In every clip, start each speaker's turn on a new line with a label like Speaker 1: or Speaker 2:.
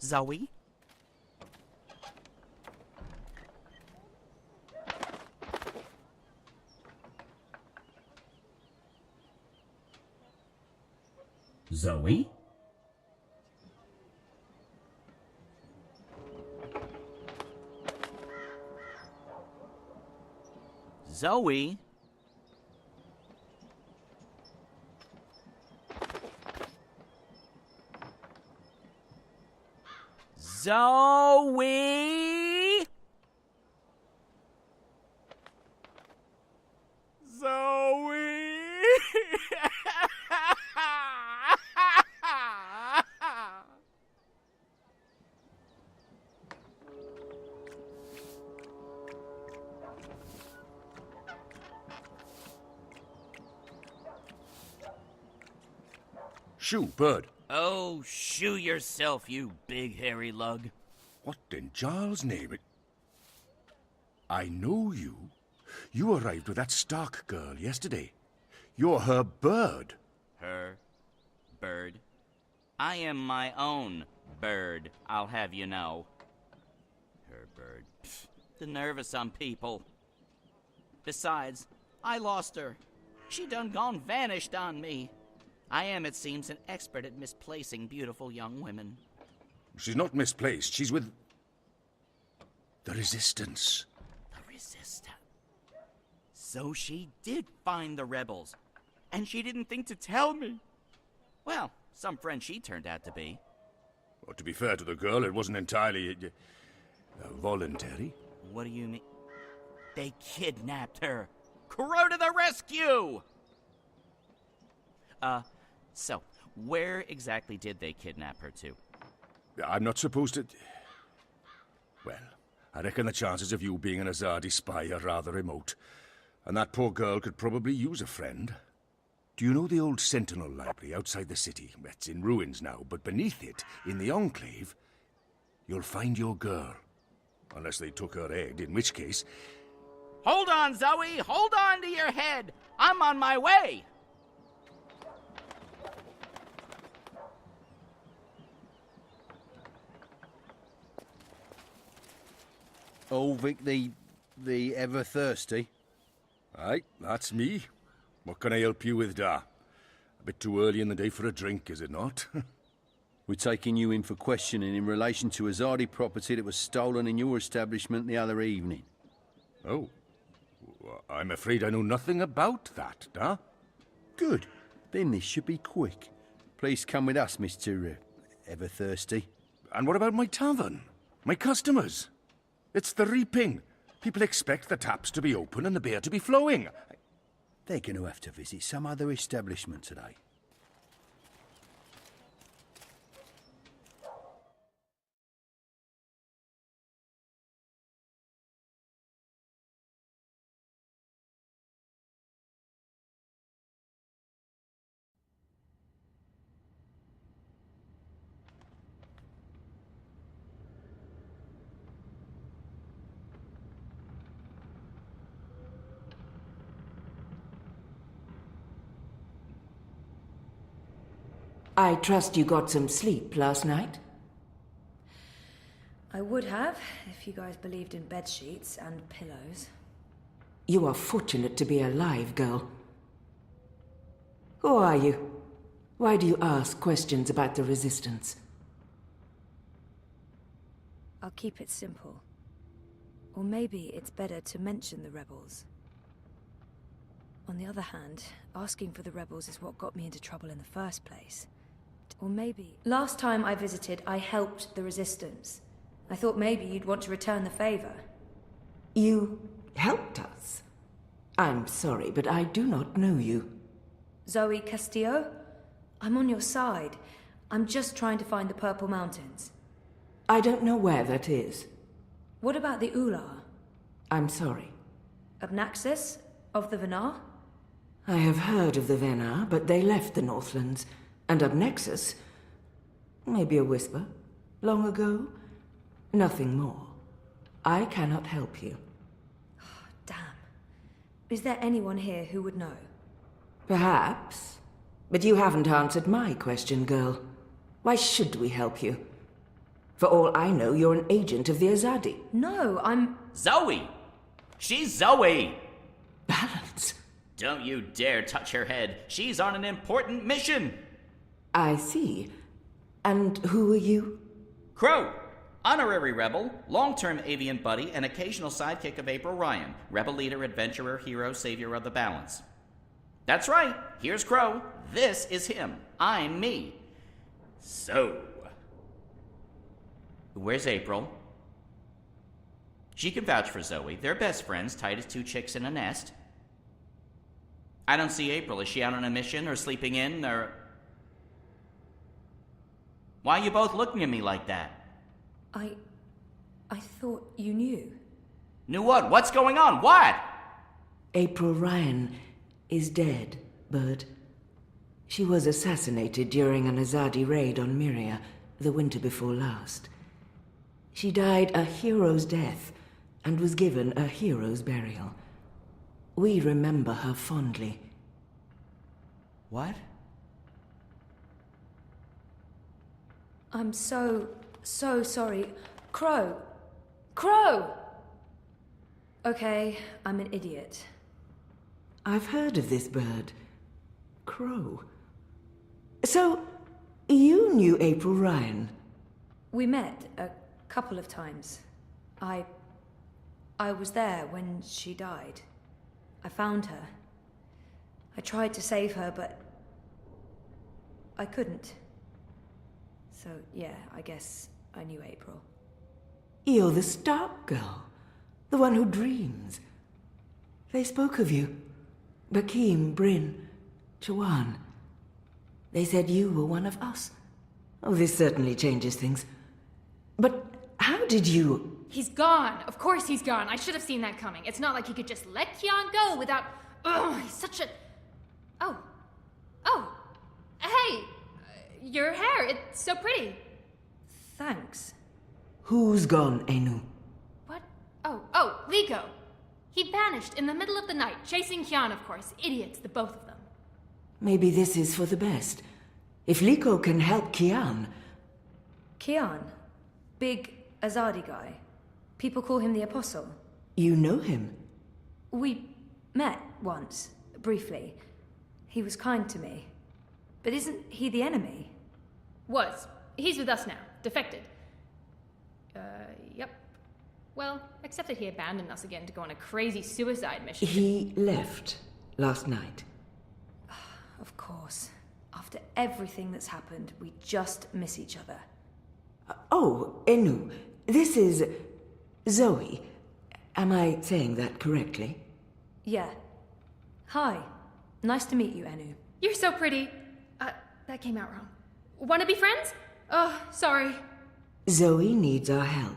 Speaker 1: Zoe?
Speaker 2: Zoe?
Speaker 1: Zoe? Zoe? Zoe?
Speaker 3: Shoo, bird.
Speaker 1: Oh, shoo yourself, you big hairy lug.
Speaker 3: What in Jarl's name? I know you. You arrived with that Stark girl yesterday. You're her bird.
Speaker 1: Her bird? I am my own bird, I'll have you know. Her bird. Pfft, the nerve of some people. Besides, I lost her. She done gone vanished on me. I am, it seems, an expert at misplacing beautiful young women.
Speaker 3: She's not misplaced. She's with the Resistance.
Speaker 1: The Resistance. So she did find the rebels. And she didn't think to tell me. Well, some friend she turned out to be.
Speaker 3: Well, to be fair to the girl, it wasn't entirely voluntary.
Speaker 1: What do you mean? They kidnapped her. Crow to the rescue! So, where exactly did they kidnap her to?
Speaker 3: I'm not supposed to... Well, I reckon the chances of you being an Azadi spy are rather remote. And that poor girl could probably use a friend. Do you know the old Sentinel Library outside the city? It's in ruins now, but beneath it, in the Enclave, you'll find your girl. Unless they took her head, in which case...
Speaker 1: Hold on, Zoe! Hold on to your head! I'm on my way!
Speaker 4: Oh, Vic, the ever thirsty.
Speaker 3: Aye, that's me. What can I help you with, Da? A bit too early in the day for a drink, is it not?
Speaker 4: We're taking you in for questioning in relation to a Azadi property that was stolen in your establishment the other evening.
Speaker 3: Oh. I'm afraid I know nothing about that, Da.
Speaker 4: Good. Then this should be quick. Please come with us, Mr. Ever Thirsty.
Speaker 3: And what about my tavern? My customers? It's the reaping. People expect the taps to be open and the beer to be flowing.
Speaker 4: They're going to have to visit some other establishment today.
Speaker 5: I trust you got some sleep last night?
Speaker 6: I would have, if you guys believed in bed sheets and pillows.
Speaker 5: You are fortunate to be alive, girl. Who are you? Why do you ask questions about the Resistance?
Speaker 6: I'll keep it simple. Or maybe it's better to mention the rebels. On the other hand, asking for the rebels is what got me into trouble in the first place. Or maybe... Last time I visited, I helped the Resistance. I thought maybe you'd want to return the favor.
Speaker 5: You helped us? I'm sorry, but I do not know you.
Speaker 6: Zoe Castillo? I'm on your side. I'm just trying to find the Purple Mountains.
Speaker 5: I don't know where that is.
Speaker 6: What about the Ular?
Speaker 5: I'm sorry.
Speaker 6: Abnaxis? Of the Venar?
Speaker 5: I have heard of the Venar, but they left the Northlands. And Abnexus? Maybe a whisper. Long ago? Nothing more. I cannot help you.
Speaker 6: Damn. Is there anyone here who would know?
Speaker 5: Perhaps. But you haven't answered my question, girl. Why should we help you? For all I know, you're an agent of the Azadi.
Speaker 6: No, I'm...
Speaker 1: Zoe! She's Zoe!
Speaker 5: Balance.
Speaker 1: Don't you dare touch her head. She's on an important mission.
Speaker 5: I see. And who are you?
Speaker 1: Crow, honorary rebel, long-term avian buddy, and occasional sidekick of April Ryan, rebel leader, adventurer, hero, savior of the balance. That's right. Here's Crow. This is him. I'm me. So, where's April? She can vouch for Zoe. They're best friends, tight as two chicks in a nest. I don't see April. Is she out on a mission or sleeping in or... Why are you both looking at me like that?
Speaker 6: I thought you knew.
Speaker 1: Knew what? What's going on? What?
Speaker 5: April Ryan is dead, Bird. She was assassinated during an Azadi raid on Myria the winter before last. She died a hero's death and was given a hero's burial. We remember her fondly.
Speaker 1: What?
Speaker 6: I'm so sorry. Crow! Crow! Okay, I'm an idiot.
Speaker 5: I've heard of this bird. Crow. So, you knew April Ryan?
Speaker 6: We met a couple of times. I was there when she died. I found her. I tried to save her, but I couldn't. So, yeah, I guess I knew April.
Speaker 5: You're the Stark girl. The one who dreams. They spoke of you. Bakim, Bryn, Chawan. They said you were one of us. Oh, this certainly changes things. But how did you...
Speaker 7: He's gone. Of course he's gone. I should have seen that coming. It's not like he could just let Kian go without... Ugh, he's such a... Oh. Hey! Your hair, it's so pretty.
Speaker 6: Thanks.
Speaker 5: Who's gone, Enu?
Speaker 7: What? Oh, Liko. He vanished in the middle of the night, chasing Kian, of course. Idiots, the both of them.
Speaker 5: Maybe this is for the best. If Liko can help Kian...
Speaker 6: Kian? Big Azadi guy. People call him the Apostle.
Speaker 5: You know him?
Speaker 6: We met once, briefly. He was kind to me. But isn't he the enemy?
Speaker 7: Was. He's with us now. Defected. Yep. Well, except that he abandoned us again to go on a crazy suicide mission.
Speaker 5: He left last night.
Speaker 6: Of course. After everything that's happened, we just miss each other.
Speaker 5: Oh, Enu, this is Zoe. Am I saying that correctly?
Speaker 6: Yeah. Hi. Nice to meet you, Enu.
Speaker 7: You're so pretty. That came out wrong. Wanna be friends? Oh, sorry.
Speaker 5: Zoe needs our help.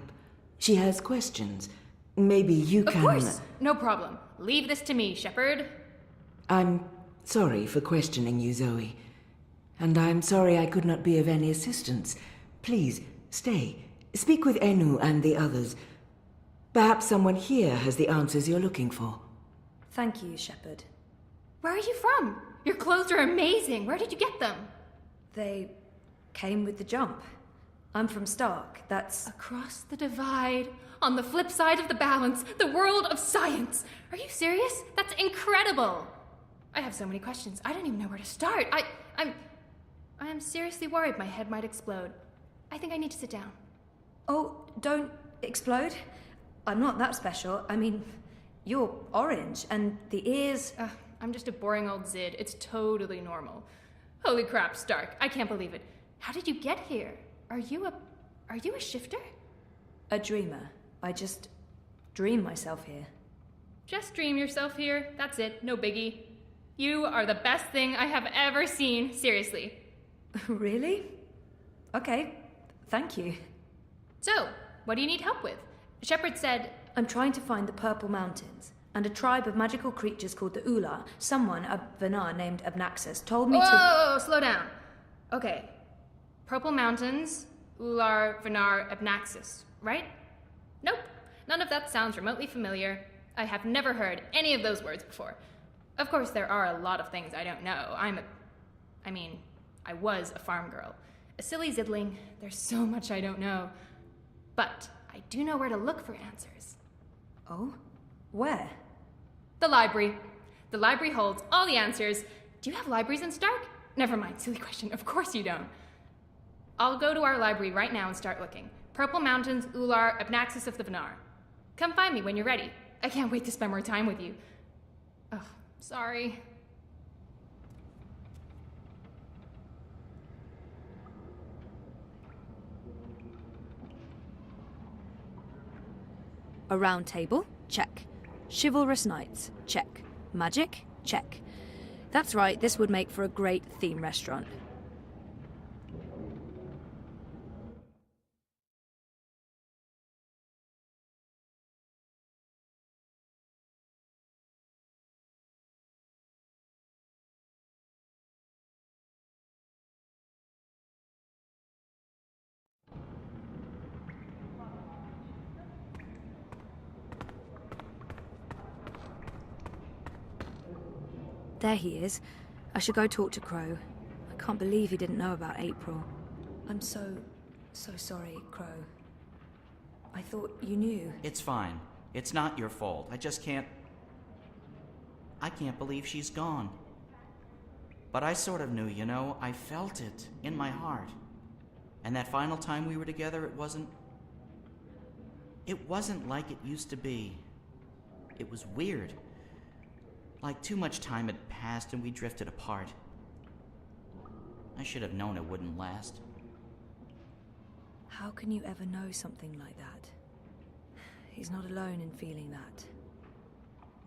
Speaker 5: She has questions. Maybe you can...
Speaker 7: Of course. No problem. Leave this to me, Shepard.
Speaker 5: I'm sorry for questioning you, Zoe. And I'm sorry I could not be of any assistance. Please, stay. Speak with Enu and the others. Perhaps someone here has the answers you're looking for.
Speaker 6: Thank you, Shepard.
Speaker 7: Where are you from? Your clothes are amazing. Where did you get them?
Speaker 6: They came with the jump. I'm from Stark. That's...
Speaker 7: Across the divide, on the flip side of the balance, the world of science. Are you serious? That's incredible. I have so many questions. I don't even know where to start. I am seriously worried my head might explode. I think I need to sit down.
Speaker 6: Oh, don't explode. I'm not that special. I mean, you're orange, and the ears...
Speaker 7: I'm just a boring old Zid. It's totally normal. Holy crap, Stark. I can't believe it. How did you get here? Are you a shifter?
Speaker 6: A dreamer. I just dream myself here.
Speaker 7: Just dream yourself here. That's it. No biggie. You are the best thing I have ever seen. Seriously.
Speaker 6: Really? Okay. Thank you.
Speaker 7: So, what do you need help with? Shepard said...
Speaker 6: I'm trying to find the Purple Mountains, and a tribe of magical creatures called the Ula. Someone, a Vanar named Abnaxus, told me to...
Speaker 7: Whoa, slow down. Okay. Purple Mountains, Ular, Vanar, Abnaxus, right? Nope. None of that sounds remotely familiar. I have never heard any of those words before. Of course, there are a lot of things I don't know. I was a farm girl. A silly zidling. There's so much I don't know. But I do know where to look for answers.
Speaker 6: Oh? Where?
Speaker 7: The library. The library holds all the answers. Do you have libraries in Stark? Never mind, silly question. Of course you don't. I'll go to our library right now and start looking. Purple Mountains, Ular, Abnaxis of the Venar. Come find me when you're ready. I can't wait to spend more time with you. Ugh, sorry.
Speaker 6: A round table? Check. Chivalrous knights? Check. Magic? Check. That's right, this would make for a great theme restaurant. There he is. I should go talk to Crow. I can't believe he didn't know about April. I'm so sorry, Crow. I thought you knew.
Speaker 1: It's fine. It's not your fault. I just can't... I can't believe she's gone. But I sort of knew, you know. I felt it in my heart. And that final time we were together, it wasn't like it used to be. It was weird. Like too much time had passed and we drifted apart. I should have known it wouldn't last.
Speaker 6: How can you ever know something like that? He's not alone in feeling that.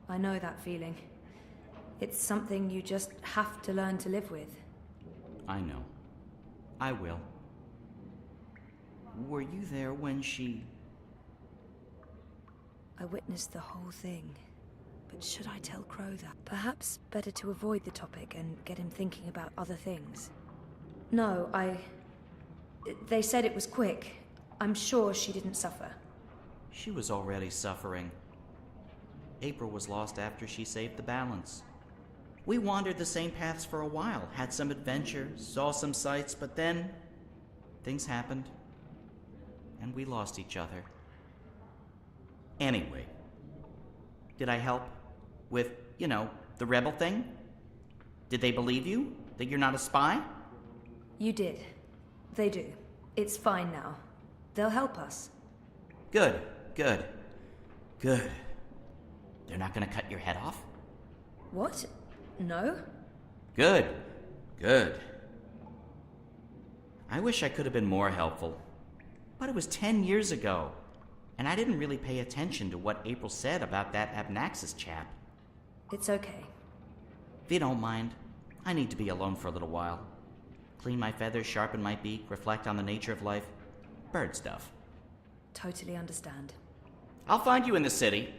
Speaker 6: I know that feeling. It's something you just have to learn to live with.
Speaker 1: I know. I will. Were you there when she...
Speaker 6: I witnessed the whole thing. But should I tell Crow that? Perhaps better to avoid the topic and get him thinking about other things. No, They said it was quick. I'm sure she didn't suffer.
Speaker 1: She was already suffering. April was lost after she saved the balance. We wandered the same paths for a while, had some adventures, saw some sights, but then things happened, and we lost each other. Anyway, did I help? With, you know, the rebel thing? Did they believe you? That you're not a spy?
Speaker 6: You did. They do. It's fine now. They'll help us.
Speaker 1: Good, good, good. They're not gonna cut your head off?
Speaker 6: What? No?
Speaker 1: Good, good. I wish I could have been more helpful. But it was 10 years ago, and I didn't really pay attention to what April said about that Abnaxis chap.
Speaker 6: It's okay.
Speaker 1: If you don't mind, I need to be alone for a little while. Clean my feathers, sharpen my beak, reflect on the nature of life. Bird stuff.
Speaker 6: Totally understand.
Speaker 1: I'll find you in the city.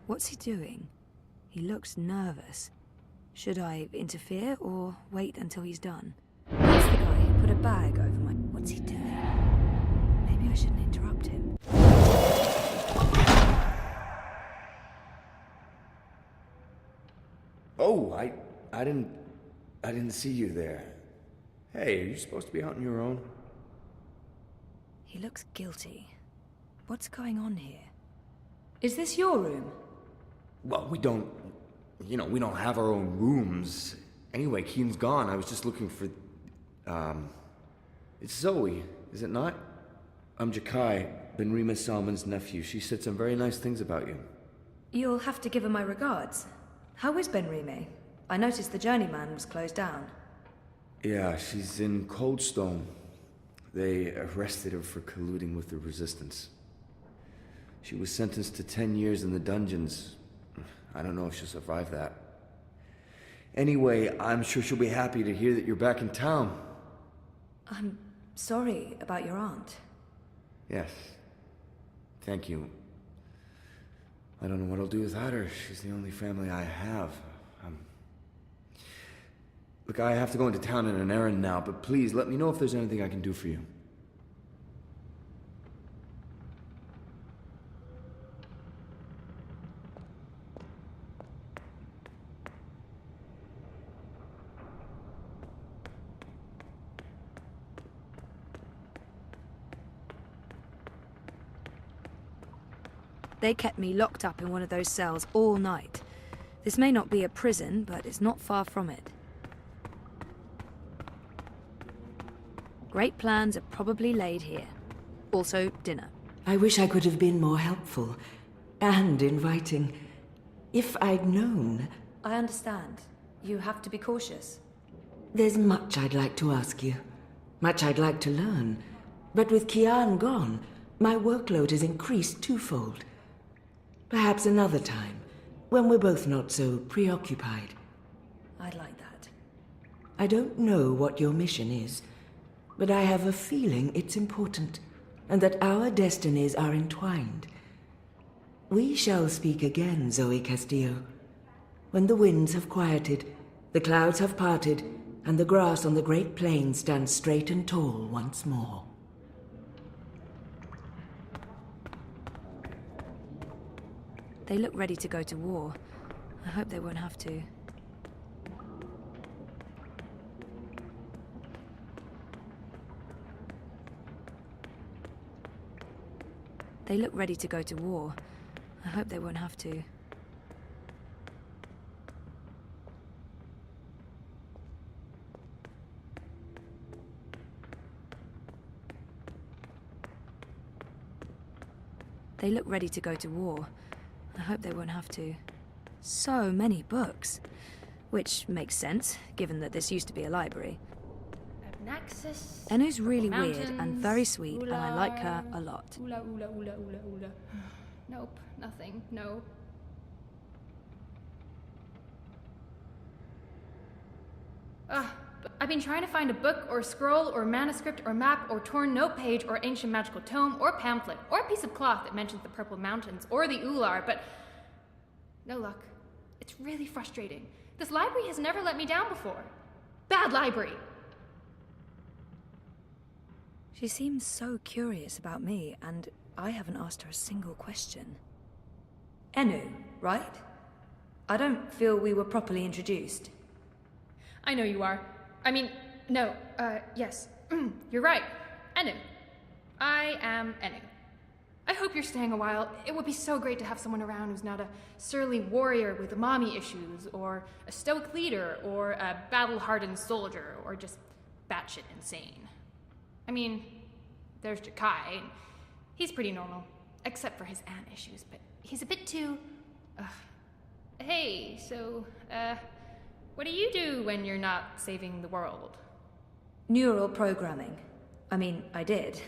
Speaker 6: What's he doing? He looks nervous. Should I interfere or wait until he's done? That's the guy who put a bag over my... What's he doing? Maybe I shouldn't interrupt him.
Speaker 8: Oh, I didn't see you there. Hey, are you supposed to be out on your own?
Speaker 6: He looks guilty. What's going on here? Is this your room?
Speaker 8: Well, we don't have our own rooms. Anyway, Keen's gone. I was just looking for, it's Zoe, is it not? I'm Jakai, Ben Rima Salman's nephew. She said some very nice things about you.
Speaker 6: You'll have to give her my regards. How is Benrime? I noticed the Journeyman was closed down.
Speaker 8: Yeah, she's in Coldstone. They arrested her for colluding with the Resistance. She was sentenced to 10 years in the dungeons. I don't know if she'll survive that. Anyway, I'm sure she'll be happy to hear that you're back in town.
Speaker 6: I'm sorry about your aunt.
Speaker 8: Yes. Thank you. I don't know what I'll do without her. She's the only family I have. Look, I have to go into town on an errand now, but please let me know if there's anything I can do for you.
Speaker 6: They kept me locked up in one of those cells all night. This may not be a prison, but it's not far from it. Great plans are probably laid here. Also, dinner.
Speaker 5: I wish I could have been more helpful and inviting. If I'd known.
Speaker 6: I understand. You have to be cautious.
Speaker 5: There's much I'd like to ask you, much I'd like to learn. But with Kian gone, my workload has increased twofold. Perhaps another time, when we're both not so preoccupied.
Speaker 6: I'd like that.
Speaker 5: I don't know what your mission is, but I have a feeling it's important, and that our destinies are entwined. We shall speak again, Zoe Castillo. When the winds have quieted, the clouds have parted, and the grass on the Great Plain stands straight and tall once more.
Speaker 6: They look ready to go to war. I hope they won't have to. They look ready to go to war. I hope they won't have to. They look ready to go to war. I hope they won't have to. So many books. Which makes sense, given that this used to be a library.
Speaker 7: Nexus.
Speaker 6: Enu's really weird
Speaker 7: mountains,
Speaker 6: and very sweet, and I like her
Speaker 7: Ula,
Speaker 6: a lot.
Speaker 7: Ula, ula, ula, ula, ula. Nope, nothing, no. I've been trying to find a book or scroll or manuscript or map or torn note page or ancient magical tome or pamphlet or piece of cloth that mentions the Purple Mountains or the Ular, but no luck. It's really frustrating. This library has never let me down before. Bad library.
Speaker 6: She seems so curious about me, and I haven't asked her a single question. Enu, right? I don't feel we were properly introduced.
Speaker 7: I know you are. I mean, no, yes. You're right. Enu. I am Enu. I hope you're staying a while. It would be so great to have someone around who's not a surly warrior with mommy issues, or a stoic leader, or a battle-hardened soldier, or just batshit insane. I mean, there's Jakai. He's pretty normal, except for his aunt issues, but he's a bit too... Hey, so, what do you do when you're not saving the world?
Speaker 6: Neural programming. I mean, I did.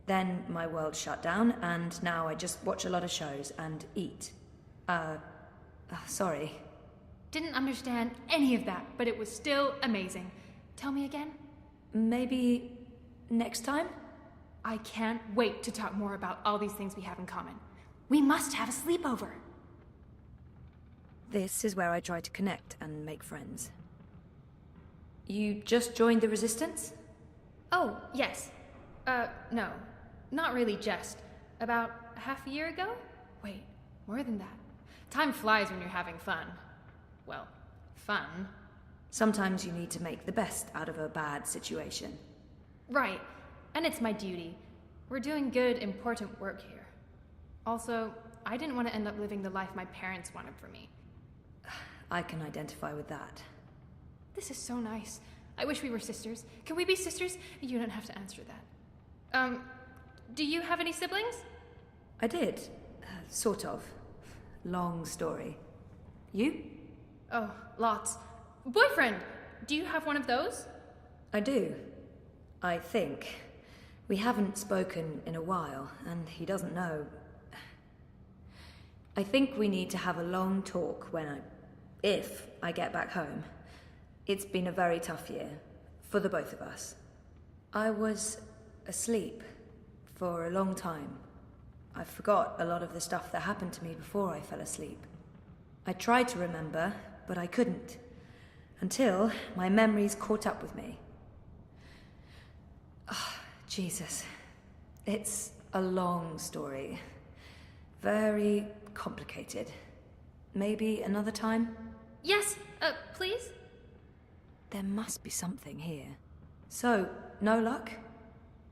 Speaker 6: Then my world shut down, and now I just watch a lot of shows and eat. Sorry.
Speaker 7: Didn't understand any of that, but it was still amazing. Tell me again?
Speaker 6: Maybe next time?
Speaker 7: I can't wait to talk more about all these things we have in common. We must have a sleepover.
Speaker 6: This is where I try to connect and make friends. You just joined the Resistance?
Speaker 7: Oh, yes. No. Not really just. About half a year ago? Wait, more than that. Time flies when you're having fun. Well, fun.
Speaker 6: Sometimes you need to make the best out of a bad situation.
Speaker 7: Right. And it's my duty. We're doing good, important work here. Also, I didn't want to end up living the life my parents wanted for me.
Speaker 6: I can identify with that.
Speaker 7: This is so nice. I wish we were sisters. Can we be sisters? You don't have to answer that. Do you have any siblings?
Speaker 6: I did. Sort of. long story. You?
Speaker 7: Oh, lots. Boyfriend! Do you have one of those?
Speaker 6: I do. I think. We haven't spoken in a while, and he doesn't know. I think we need to have a long talk if I get back home. It's been a very tough year, for the both of us. I was asleep for a long time. I forgot a lot of the stuff that happened to me before I fell asleep. I tried to remember, but I couldn't. Until my memories caught up with me. Oh, Jesus. It's a long story. Very complicated. Maybe another time?
Speaker 7: Yes, please?
Speaker 6: There must be something here. So, no luck?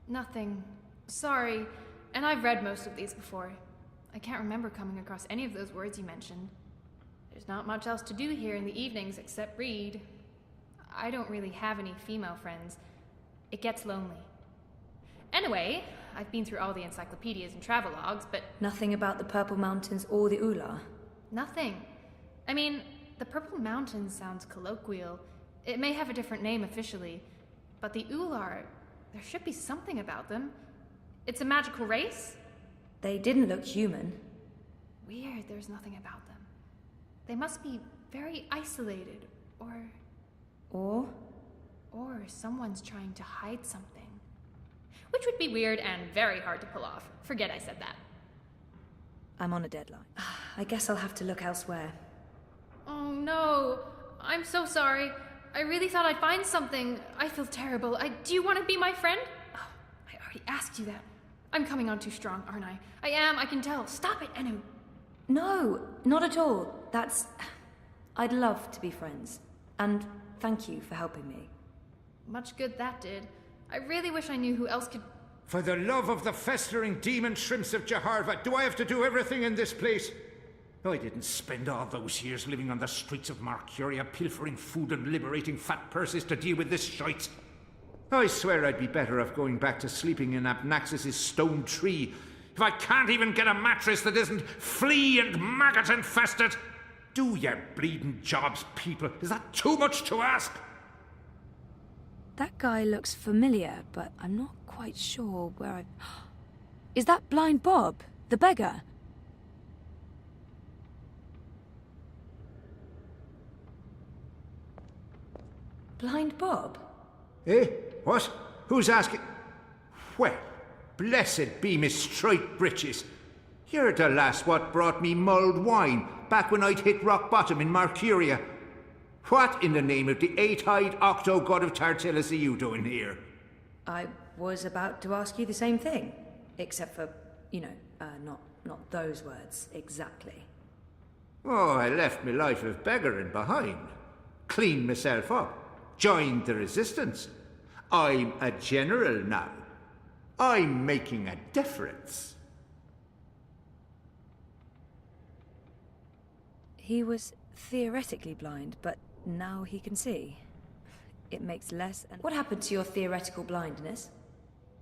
Speaker 7: Nothing. Sorry. And I've read most of these before. I can't remember coming across any of those words you mentioned. There's not much else to do here in the evenings except read. I don't really have any female friends. It gets lonely. Anyway, I've been through all the encyclopedias and travelogues, but...
Speaker 6: Nothing about the Purple Mountains or the Ula?
Speaker 7: Nothing. I mean, the Purple Mountains sounds colloquial. It may have a different name officially, but the Ular, there should be something about them. It's a magical race?
Speaker 6: They didn't look human.
Speaker 7: Weird, there's nothing about them. They must be very isolated, or someone's trying to hide something. Which would be weird and very hard to pull off. Forget I said that.
Speaker 6: I'm on a deadline. I guess I'll have to look elsewhere.
Speaker 7: Oh no, I'm so sorry. I really thought I'd find something. I feel terrible. Do you want to be my friend? Oh, I already asked you that. I'm coming on too strong, aren't I? I am, I can tell. Stop it, Enu.
Speaker 6: No, not at all. I'd love to be friends. And thank you for helping me.
Speaker 7: Much good that did. I really wish I knew who else could...
Speaker 9: For the love of the festering demon shrimps of Jeharva, do I have to do everything in this place? I didn't spend all those years living on the streets of Marcuria, pilfering food and liberating fat purses to deal with this shite. I swear I'd be better off going back to sleeping in Abnaxus's stone tree if I can't even get a mattress that isn't flea and maggot infested. Do your bleeding jobs, people. Is that too much to ask?
Speaker 6: That guy looks familiar, but I'm not quite sure where I... Is that Blind Bob, the beggar? Blind Bob?
Speaker 9: Eh? What? Who's asking? Well, blessed be me straight breeches. You're the lass what brought me mulled wine back when I'd hit rock bottom in Marcuria. What in the name of the eight-eyed octo-god of Tartellus are you doing here?
Speaker 6: I was about to ask you the same thing. Except for, not those words exactly.
Speaker 9: Oh, I left me life of beggaring behind. Cleaned myself up. Joined the resistance. I'm a general now. I'm making a difference.
Speaker 6: He was theoretically blind, but now he can see. It makes less... What happened to your theoretical blindness?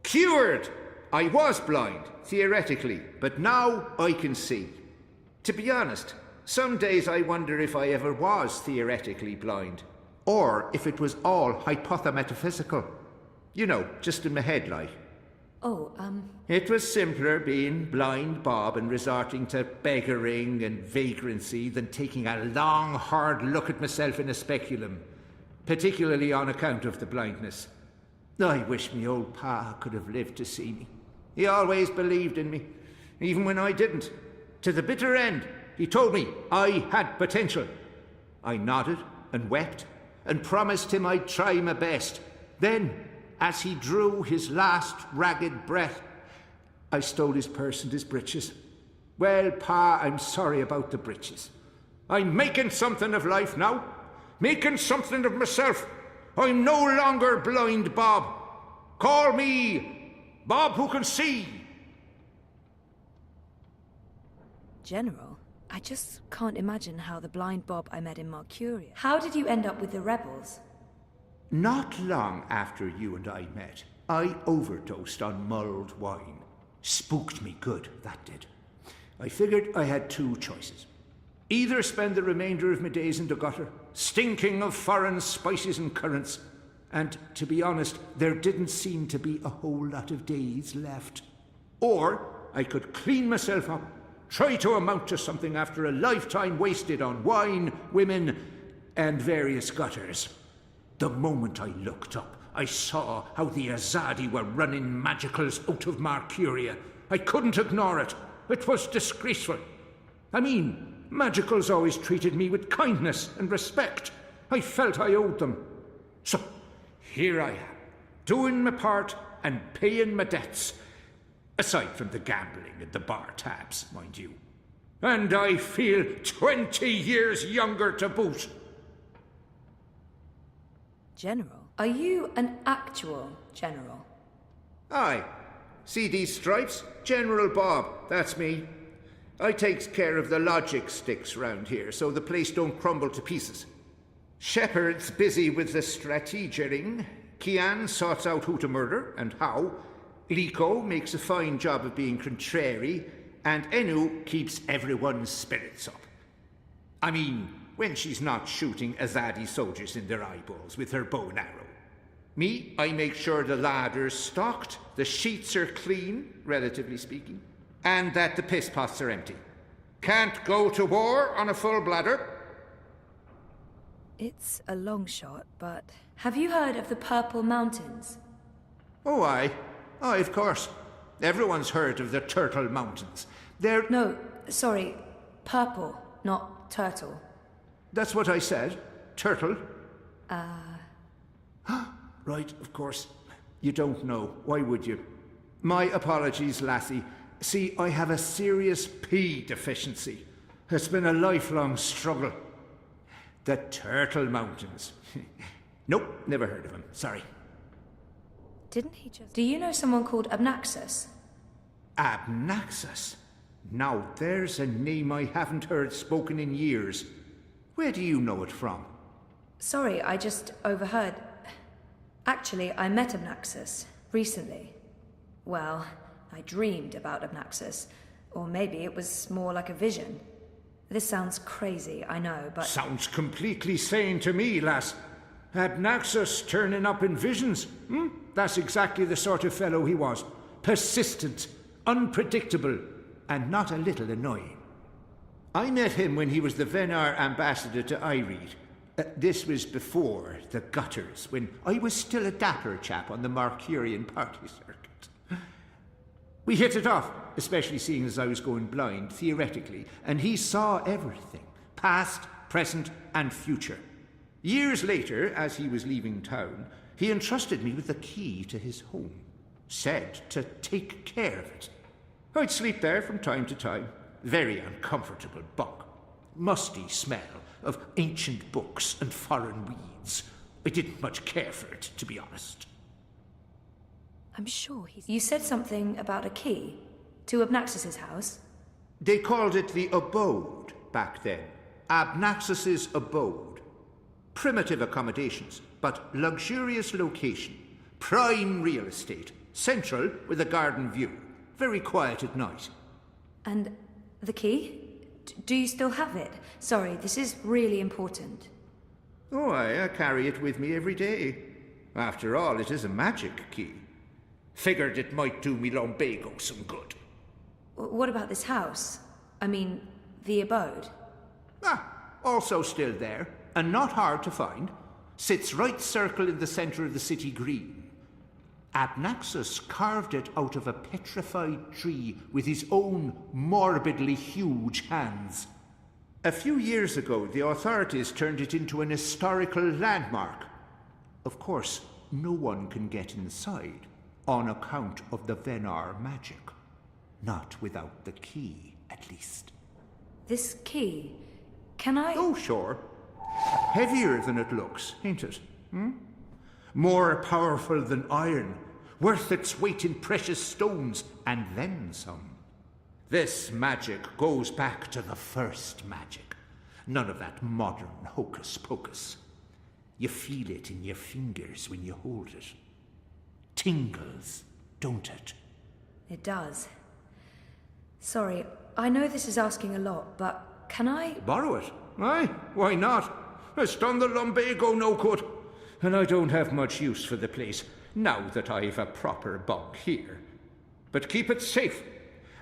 Speaker 9: Cured! I was blind, theoretically, but now I can see. To be honest, some days I wonder if I ever was theoretically blind, or if it was all hypothemetaphysical. You know, just in my head, like. It was simpler being blind Bob and resorting to beggaring and vagrancy than taking a long, hard look at myself in a speculum, particularly on account of the blindness. I wish me old pa could have lived to see me. He always believed in me, even when I didn't. To the bitter end, he told me I had potential. I nodded and wept and promised him I'd try my best. Then, as he drew his last ragged breath, I stole his purse and his breeches. Well, Pa, I'm sorry about the breeches. I'm making something of life now. Making something of myself. I'm no longer blind Bob. Call me Bob who can see.
Speaker 6: General, I just can't imagine how the blind Bob I met in Marcuria... How did you end up with the rebels?
Speaker 9: Not long after you and I met, I overdosed on mulled wine. Spooked me good, that did. I figured I had two choices. Either spend the remainder of my days in the gutter, stinking of foreign spices and currants, and to be honest, there didn't seem to be a whole lot of days left. Or I could clean myself up, try to amount to something after a lifetime wasted on wine, women, and various gutters. The moment I looked up, I saw how the Azadi were running magicals out of Marcuria. I couldn't ignore it. It was disgraceful. I mean, magicals always treated me with kindness and respect. I felt I owed them. So, here I am, doing my part and paying my debts. Aside from the gambling and the bar tabs, mind you. And I feel 20 years younger to boot.
Speaker 6: General? Are you an actual general?
Speaker 9: Aye. See these stripes? General Bob, that's me. I takes care of the logic sticks round here, so the place don't crumble to pieces. Shepard's busy with the strategering. Kian sorts out who to murder and how. Liko makes a fine job of being contrary, and Enu keeps everyone's spirits up. I mean, when she's not shooting Azadi soldiers in their eyeballs with her bow and arrow. Me, I make sure the ladder's stocked, the sheets are clean, relatively speaking, and that the piss pots are empty. Can't go to war on a full bladder.
Speaker 6: It's a long shot, but have you heard of the Purple Mountains?
Speaker 9: Oh, aye. Aye, of course. Everyone's heard of the Turtle Mountains. They're...
Speaker 6: No, sorry. Purple, not turtle.
Speaker 9: That's what I said. Turtle. Right, of course. You don't know. Why would you? My apologies, lassie. See, I have a serious P deficiency. It's been a lifelong struggle. The Turtle Mountains. Nope, never heard of him. Sorry.
Speaker 6: Didn't he just... Do you know someone called Abnaxus?
Speaker 9: Abnaxus? Now there's a name I haven't heard spoken in years. Where do you know it from?
Speaker 6: Sorry, I just overheard. Actually, I met Abnaxus recently. Well, I dreamed about Abnaxus. Or maybe it was more like a vision. This sounds crazy, I know, but...
Speaker 9: Sounds completely sane to me, lass. Abnaxus turning up in visions. That's exactly the sort of fellow he was. Persistent, unpredictable, and not a little annoying. I met him when he was the Venar ambassador to Ireed. This was before the gutters, when I was still a dapper chap on the Marcurian party circuit. We hit it off, especially seeing as I was going blind, theoretically, and he saw everything, past, present, and future. Years later, as he was leaving town, he entrusted me with the key to his home, said to take care of it. I'd sleep there from time to time. Very uncomfortable bunk. Musty smell of ancient books and foreign weeds. I didn't much care for it, to be honest.
Speaker 6: I'm sure he's... You said something about a key to Abnaxus's house?
Speaker 9: They called it the abode back then. Abnaxus's abode. Primitive accommodations, but luxurious location. Prime real estate. Central with a garden view. Very quiet at night.
Speaker 6: And the key? Do you still have it? Sorry, this is really important.
Speaker 9: Oh, I carry it with me every day. After all, it is a magic key. Figured it might do me lumbago some good.
Speaker 6: What about this house? I mean, the abode?
Speaker 9: Also still there, and not hard to find. Sits right circle in the center of the city green. Abnaxus carved it out of a petrified tree with his own morbidly huge hands. A few years ago, the authorities turned it into an historical landmark. Of course, no one can get inside, on account of the Venar magic. Not without the key, at least.
Speaker 6: This key, can I...
Speaker 9: Oh, sure. Heavier than it looks, ain't it? More powerful than iron, worth its weight in precious stones, and then some. This magic goes back to the first magic. None of that modern hocus-pocus. You feel it in your fingers when you hold it. Tingles, don't it?
Speaker 6: It does. Sorry, I know this is asking a lot, but Can I?
Speaker 9: Borrow it? Aye, why not? A stun the lumbago no good. And I don't have much use for the place, now that I've a proper bunk here. But keep it safe.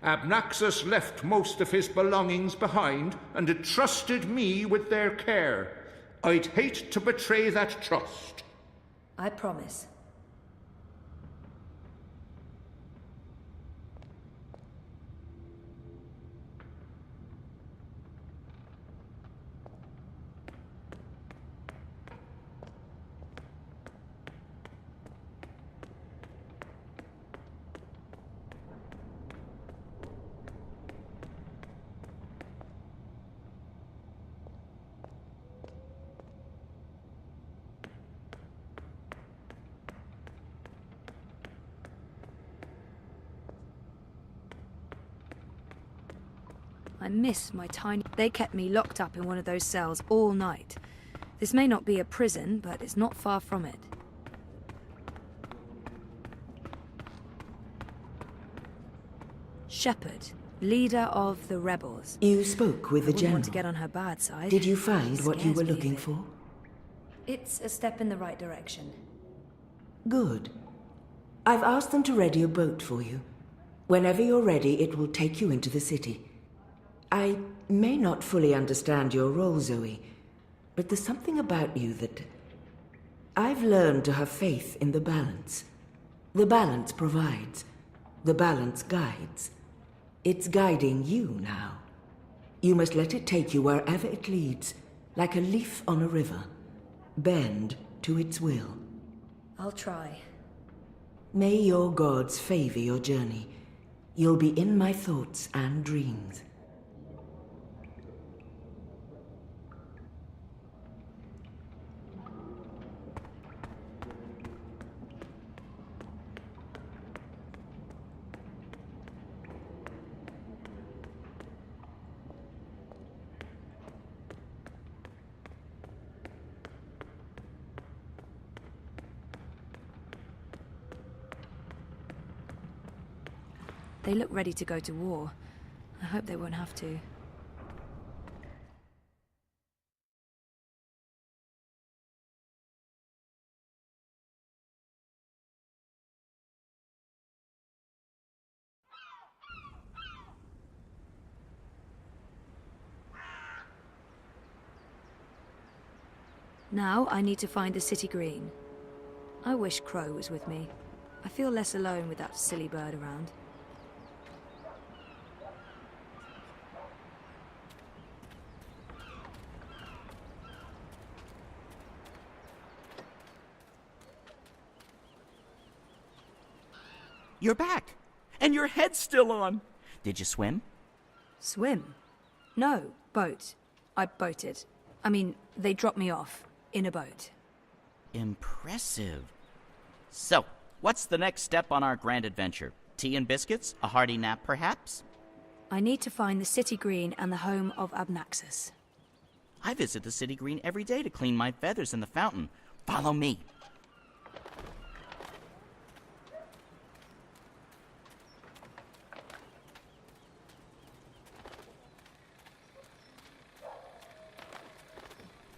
Speaker 9: Abnaxus left most of his belongings behind and entrusted me with their care. I'd hate to betray that trust.
Speaker 6: I promise. I miss my tiny... They kept me locked up in one of those cells all night. This may not be a prison, but it's not far from it. Shepherd, leader of the rebels.
Speaker 5: You spoke with the
Speaker 6: I wouldn't
Speaker 5: general.
Speaker 6: want to get on her bad side.
Speaker 5: Did you find
Speaker 6: It
Speaker 5: what you
Speaker 6: scares
Speaker 5: were
Speaker 6: me a
Speaker 5: looking
Speaker 6: bit.
Speaker 5: for?
Speaker 6: It's a step in the right direction.
Speaker 5: Good. I've asked them to ready a boat for you. Whenever you're ready, it will take you into the city. I may not fully understand your role, Zoe, but there's something about you that... I've learned to have faith in the balance. The balance provides. The balance guides. It's guiding you now. You must let it take you wherever it leads, like a leaf on a river. Bend to its will.
Speaker 6: I'll try.
Speaker 5: May your gods favor your journey. You'll be in my thoughts and dreams.
Speaker 6: They look ready to go to war. I hope they won't have to. Now I need to find the city green. I wish Crow was with me. I feel less alone with that silly bird around.
Speaker 1: You're back, and your head's still on. Did you swim?
Speaker 6: Swim? No, boat. I boated. I mean, they dropped me off in a boat.
Speaker 1: Impressive. So, what's the next step on our grand adventure? Tea and biscuits? A hearty nap, perhaps?
Speaker 6: I need to find the city green and the home of Abnaxus.
Speaker 1: I visit the city green every day to clean my feathers in the fountain. Follow me.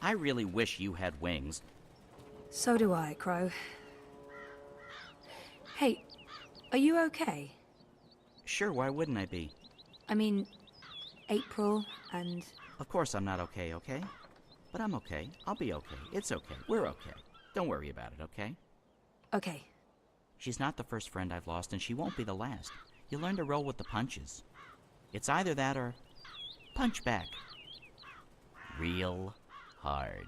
Speaker 1: I really wish you had wings.
Speaker 6: So do I, Crow. Hey, are you okay?
Speaker 1: Sure, why wouldn't I be?
Speaker 6: I mean, April and...
Speaker 1: Of course I'm not okay, okay? But I'm okay. I'll be okay. It's okay. We're okay. Don't worry about it, okay?
Speaker 6: Okay.
Speaker 1: She's not the first friend I've lost, and she won't be the last. You learn to roll with the punches. It's either that or punch back. Real hard.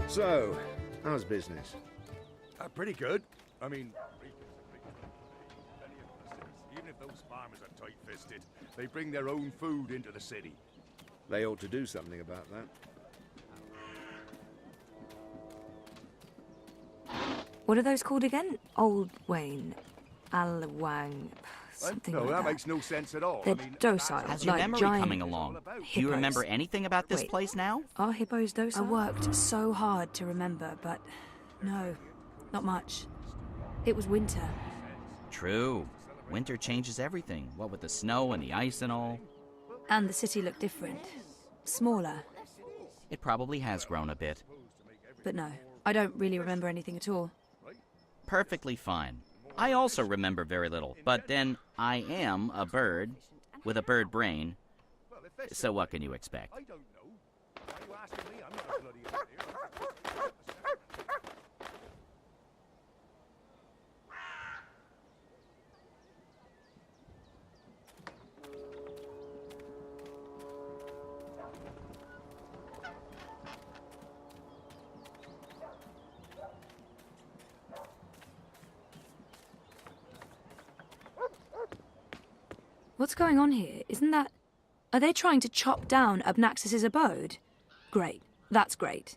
Speaker 10: So, how's business?
Speaker 3: Pretty good. I mean, even if those farmers are tight-fisted, they bring their own food into the city.
Speaker 10: They ought to do something about that.
Speaker 6: What are those called again? Old Wayne, Alwang, something
Speaker 3: No,
Speaker 6: like
Speaker 3: that
Speaker 6: that.
Speaker 3: makes no sense at all.
Speaker 6: They're docile,
Speaker 1: How's your
Speaker 6: like
Speaker 1: memory
Speaker 6: giant
Speaker 1: coming along? Do you
Speaker 6: hippos.
Speaker 1: remember anything about this
Speaker 6: Wait.
Speaker 1: place now?
Speaker 6: Are hippos docile? I worked so hard to remember, but no, not much. It was winter.
Speaker 1: True. Winter changes everything, what with the snow and the ice and all.
Speaker 6: And the city looked different. Smaller.
Speaker 1: It probably has grown a bit.
Speaker 6: But no, I don't really remember anything at all.
Speaker 1: Perfectly fine. I also remember very little, but then I am a bird with a bird brain, so what can you expect?
Speaker 3: I don't know. Why are you asking me? I'm not a bloody idiot.
Speaker 6: What's going on here? Isn't that... Are they trying to chop down Obnaxis's abode? Great. That's great.